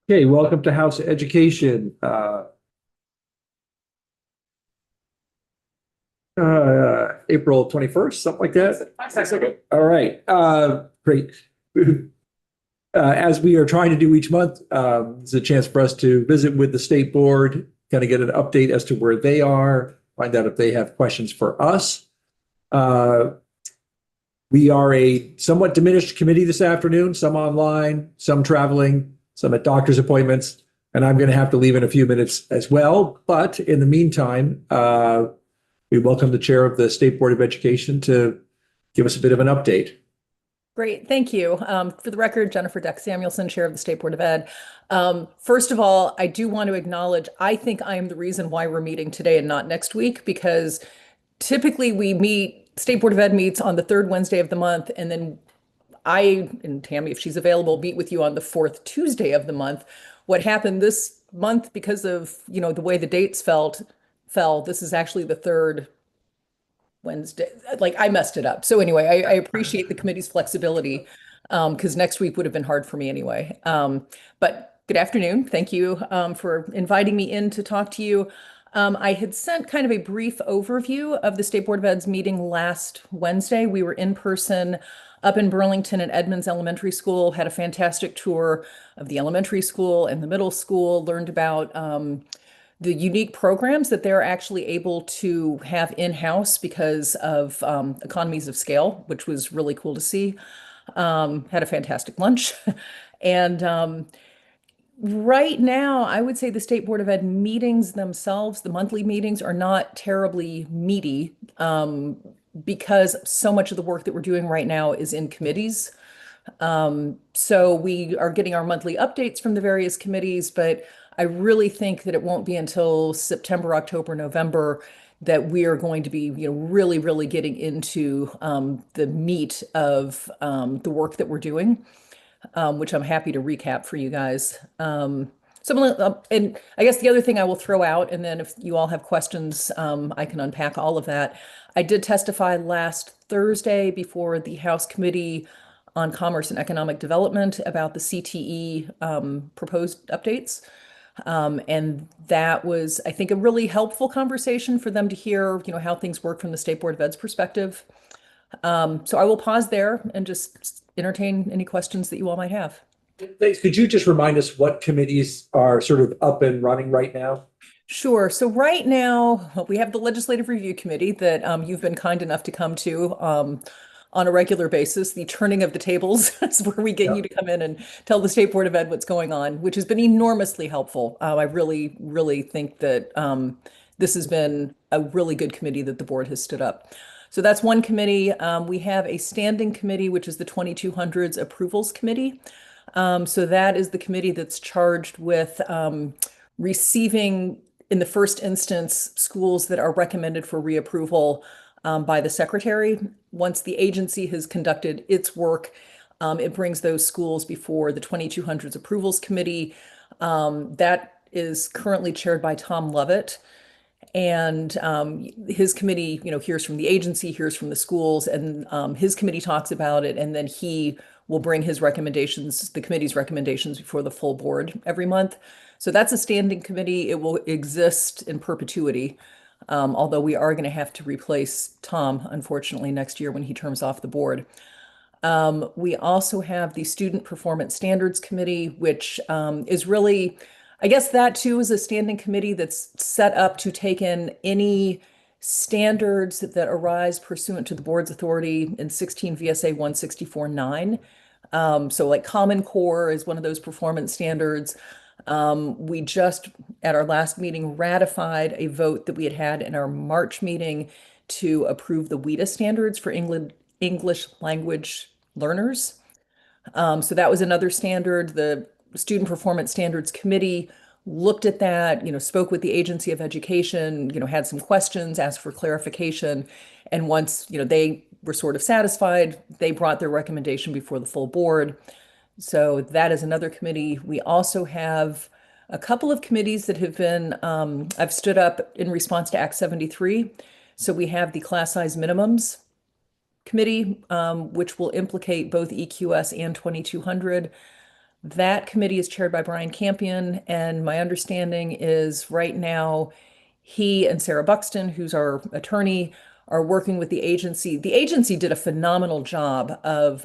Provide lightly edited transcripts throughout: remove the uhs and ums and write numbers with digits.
Okay, welcome to House Education. April 21st, something like that. All right, great. As we are trying to do each month, it's a chance for us to visit with the state board, kind of get an update as to where they are, find out if they have questions for us. We are a somewhat diminished committee this afternoon, some online, some traveling, some at doctor's appointments, and I'm going to have to leave in a few minutes as well. But in the meantime, we welcome the chair of the State Board of Education to give us a bit of an update. Great, thank you. For the record, Jennifer Deck Samuelson, Chair of the State Board of Ed. First of all, I do want to acknowledge, I think I am the reason why we're meeting today and not next week, because typically State Board of Ed meets on the third Wednesday of the month, and then I, and Tammy, if she's available, meet with you on the fourth Tuesday of the month. What happened this month, because of, the way the dates fell, this is actually the third Wednesday. Like, I messed it up. So anyway, I appreciate the committee's flexibility, because next week would have been hard for me anyway. But good afternoon. Thank you for inviting me in to talk to you. I had sent kind of a brief overview of the State Board of Ed's meeting last Wednesday. We were in person up in Burlington at Edmonds Elementary School, had a fantastic tour of the elementary school and the middle school, learned about the unique programs that they're actually able to have in-house because of economies of scale, which was really cool to see. Had a fantastic lunch. And right now, I would say the State Board of Ed meetings themselves, the monthly meetings, are not terribly meaty because so much of the work that we're doing right now is in committees. So we are getting our monthly updates from the various committees, but I really think that it won't be until September, October, November that we are going to be, really, really getting into the meat of the work that we're doing, which I'm happy to recap for you guys. And I guess the other thing I will throw out, and then if you all have questions, I can unpack all of that. I did testify last Thursday before the House Committee on Commerce and Economic Development about the CTE proposed updates. And that was, I think, a really helpful conversation for them to hear, how things work from the State Board of Ed's perspective. So I will pause there and just entertain any questions that you all might have. Thanks. Could you just remind us what committees are sort of up and running right now? Sure. So right now, we have the Legislative Review Committee that you've been kind enough to come to on a regular basis. The turning of the tables is where we get you to come in and tell the State Board of Ed what's going on, which has been enormously helpful. I really, really think that this has been a really good committee that the board has stood up. So that's one committee. We have a standing committee, which is the 2200s Approvals Committee. So that is the committee that's charged with receiving, in the first instance, schools that are recommended for reapproval by the secretary. Once the agency has conducted its work, it brings those schools before the 2200s Approvals Committee. That is currently chaired by Tom Lovett. And his committee, hears from the agency, hears from the schools, and his committee talks about it, and then he will bring his recommendations, the committee's recommendations, before the full board every month. So that's a standing committee. It will exist in perpetuity, although we are going to have to replace Tom, unfortunately, next year when he terms off the board. We also have the Student Performance Standards Committee, which is really, I guess that too is a standing committee that's set up to take in any standards that arise pursuant to the board's authority in 16 VSA 164-9. So like Common Core is one of those performance standards. We just, at our last meeting, ratified a vote that we had in our March meeting to approve the WIDA standards for English language learners. So that was another standard. The Student Performance Standards Committee looked at that, spoke with the Agency of Education, had some questions, asked for clarification. And once, they were sort of satisfied, they brought their recommendation before the full board. So that is another committee. We also have a couple of committees that have been, I've stood up in response to Act 73. So we have the class size minimums committee, which will implicate both EQS and 2200. That committee is chaired by Brian Campion, and my understanding is right now he and Sarah Buxton, who's our attorney, are working with the agency. The agency did a phenomenal job of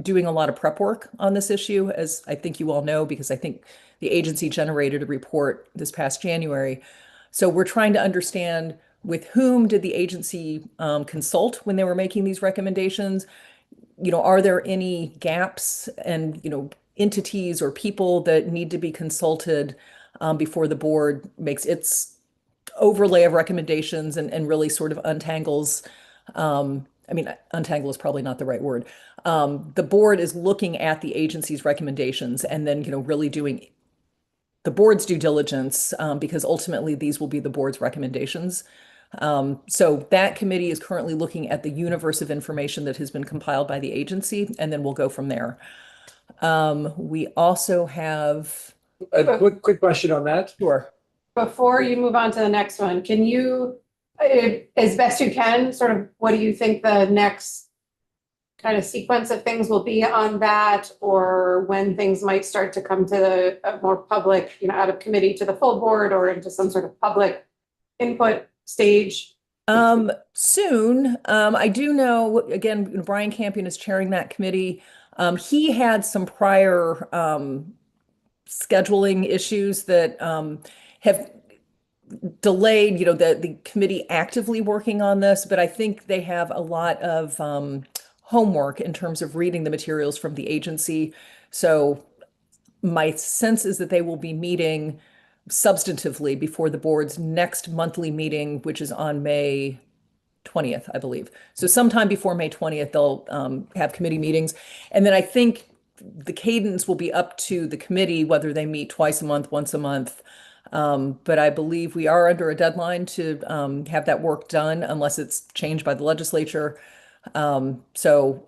doing a lot of prep work on this issue, as I think you all know, because I think the agency generated a report this past January. So we're trying to understand with whom did the agency consult when they were making these recommendations? Are there any gaps and, entities or people that need to be consulted before the board makes its overlay of recommendations and really sort of untangles. Untangle is probably not the right word. The board is looking at the agency's recommendations and then, really doing the board's due diligence because ultimately these will be the board's recommendations. So that committee is currently looking at the universe of information that has been compiled by the agency, and then we'll go from there. We also have. A quick question on that. Sure. Before you move on to the next one, can you, as best you can, sort of, what do you think the next kind of sequence of things will be on that, or when things might start to come to a more public, out of committee to the full board or into some sort of public input stage? Soon. I do know, again, Brian Campion is chairing that committee. He had some prior scheduling issues that have delayed, the committee actively working on this, but I think they have a lot of homework in terms of reading the materials from the agency. So my sense is that they will be meeting substantively before the board's next monthly meeting, which is on May 20th, I believe. So sometime before May 20th, they'll have committee meetings. And then I think the cadence will be up to the committee, whether they meet twice a month, once a month. But I believe we are under a deadline to have that work done unless it's changed by the legislature. So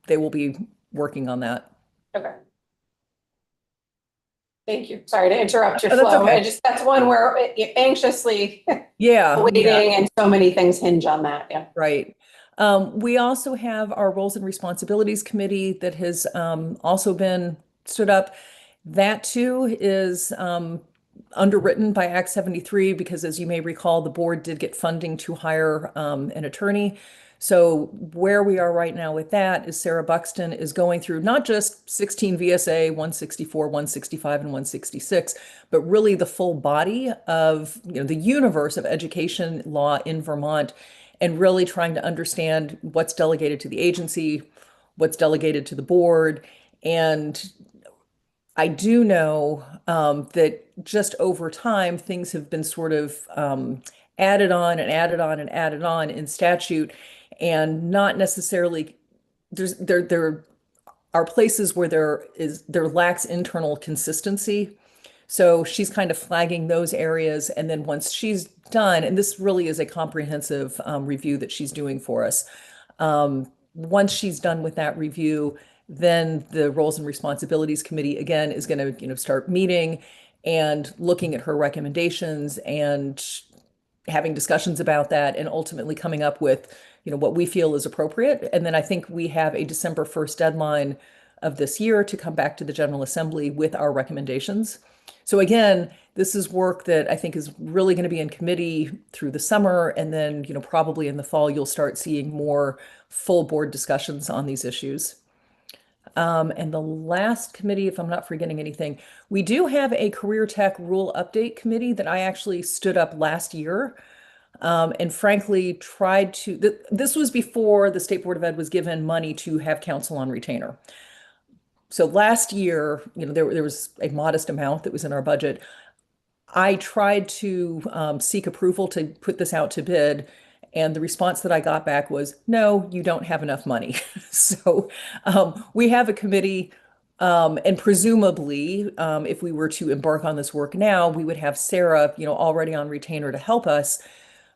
they will be working on that. Okay. Thank you. Sorry to interrupt your Oh, that's flow. okay. That's one where you're anxiously Yeah. waiting, and so many things hinge on that. Yeah. Right. We also have our Roles and Responsibilities Committee that has also been stood up. That too is underwritten by Act 73 because, as you may recall, the board did get funding to hire an attorney. So where we are right now with that is Sarah Buxton is going through not just 16 VSA 164, 165, and 166, but really the full body of the universe of education law in Vermont, and really trying to understand what's delegated to the agency, what's delegated to the board. And I do know that just over time, things have been sort of added on and added on and added on in statute, and not necessarily there are places where there lacks internal consistency. So she's kind of flagging those areas, and then once she's done, and this really is a comprehensive review that she's doing for us. Once she's done with that review, then the Roles and Responsibilities Committee again is going to start meeting and looking at her recommendations and having discussions about that, and ultimately coming up with what we feel is appropriate. And then I think we have a December 1st deadline of this year to come back to the General Assembly with our recommendations. So again, this is work that I think is really going to be in committee through the summer, and then probably in the fall you'll start seeing more full board discussions on these issues. And the last committee, if I'm not forgetting anything, we do have a Career Tech Rule Update Committee that I actually stood up last year. And frankly, tried to, this was before the State Board of Ed was given money to have counsel on retainer. So last year, there was a modest amount that was in our budget. I tried to seek approval to put this out to bid, and the response that I got back was, no, you don't have enough money. So we have a committee, and presumably, if we were to embark on this work now, we would have Sarah, already on retainer to help us.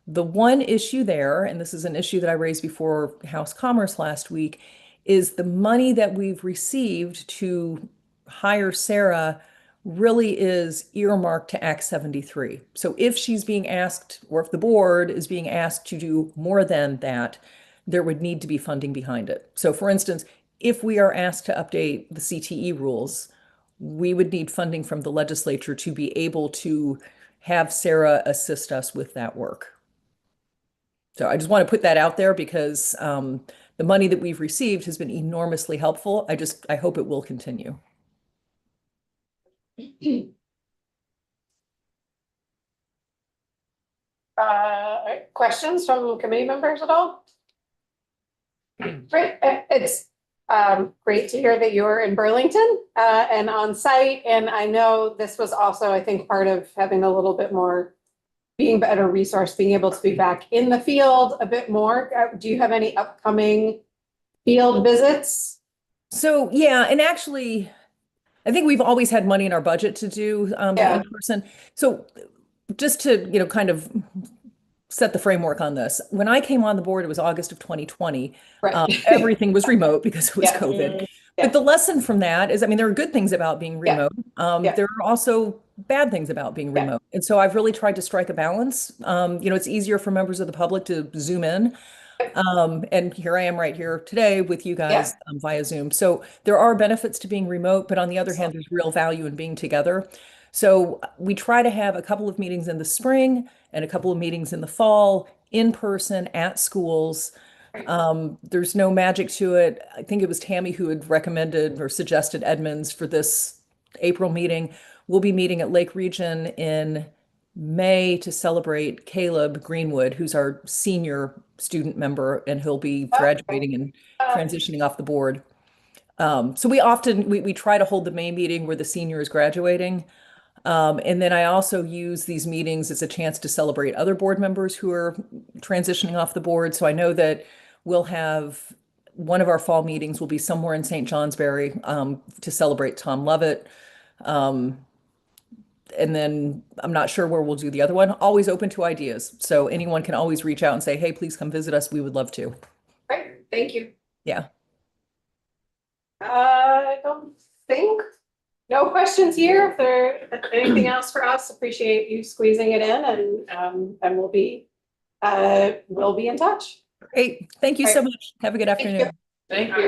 The one issue there, and this is an issue that I raised before House Commerce last week, is the money that we've received to hire Sarah really is earmarked to Act 73. So if she's being asked, or if the board is being asked to do more than that, there would need to be funding behind it. So for instance, if we are asked to update the CTE rules, we would need funding from the legislature to be able to have Sarah assist us with that work. So I just want to put that out there because the money that we've received has been enormously helpful. I hope it will continue. Questions from committee members at all? Great, it's great to hear that you were in Burlington and on site. And I know this was also, I think, part of having a little bit more, being a better resource, being able to be back in the field a bit more. Do you have any upcoming field visits? So yeah, and actually, I think we've always had money in our budget to do the Yeah. in-person. So just to, kind of set the framework on this, when I came on the board, it was August of 2020. Right. Everything was remote because it was Yeah. COVID. Yeah. But the lesson from that is, I mean, there are good things about being Yeah. remote. Yeah. There are also bad things about being Yeah. remote. And so I've really tried to strike a balance. It's easier for members of the public to zoom in. And here I am right here today with you guys via Zoom. So there are benefits to being remote, but on the other hand, there's real value in being together. So we try to have a couple of meetings in the spring and a couple of meetings in the fall in person at schools. There's no magic to it. I think it was Tammy who had recommended or suggested Edmonds for this April meeting. We'll be meeting at Lake Region in May to celebrate Caleb Greenwood, who's our senior student member, and he'll be graduating and transitioning off the board. So we try to hold the May meeting where the senior is graduating. And then I also use these meetings as a chance to celebrate other board members who are transitioning off the board. So I know that we'll have one of our fall meetings will be somewhere in St. Johnsbury to celebrate Tom Lovett. And then I'm not sure where we'll do the other one. Always open to ideas. So anyone can always reach out and say, hey, please come visit us. We would love to. Great, thank you. Yeah. I don't think, no questions here. If there anything else for us, appreciate you squeezing it in and we'll be in touch. Great. Thank you so much. Have a good Thank you. afternoon. Thank you.